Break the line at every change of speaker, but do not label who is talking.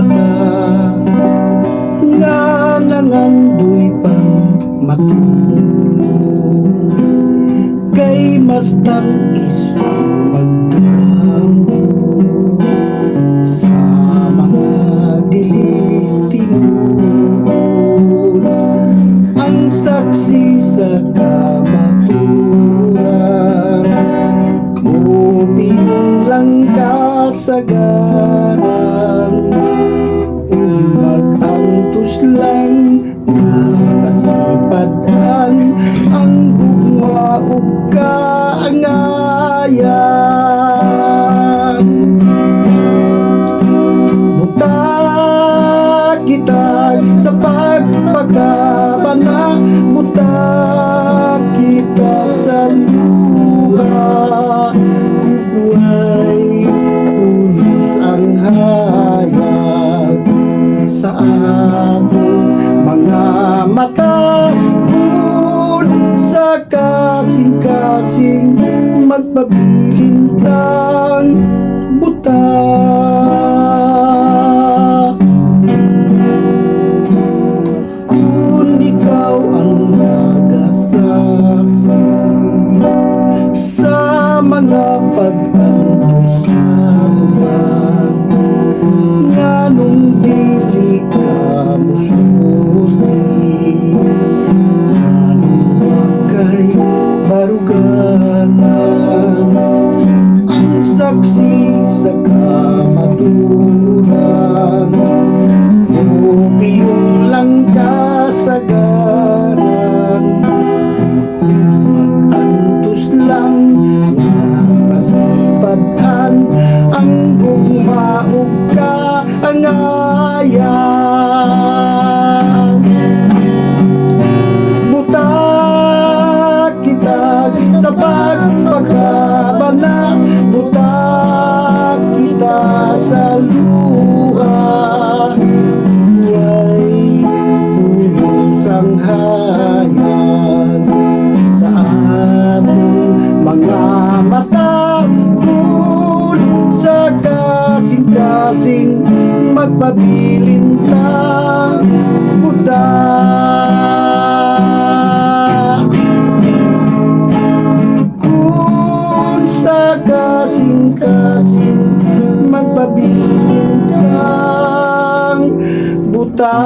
mata nga nangandoy pang matulog, kay mas tamis ang magdampo sa mga dilitinod. Ang saksi sa kamaturan o biyong lang kasagaran, mag-antos lang nga pasipadan ang gugma ug kaangayan. Buta kita sa pagpagabana, buta kita sa luha, buhay pulos ang hayag sa atong mga mata. Kung sa kasing-kasing magpabilintang buta, kung ikaw ang nagasaksi sa mga pag-antos sa buwan, nganong dili ka musulti, nganong wakay baruganan, ang saksi sa kamaturan o biyong lang kasagaran, mag-antos lang nga pasipadhan ang gugma ug kaangayan. Buta kita sa pagpagabana, buta kita sa luha, buhay pulos ang hayag sa atong mga mata. Kung sa kasing-kasing magpabilintang buta, kung sa kasing-kasing magpabilintang buta.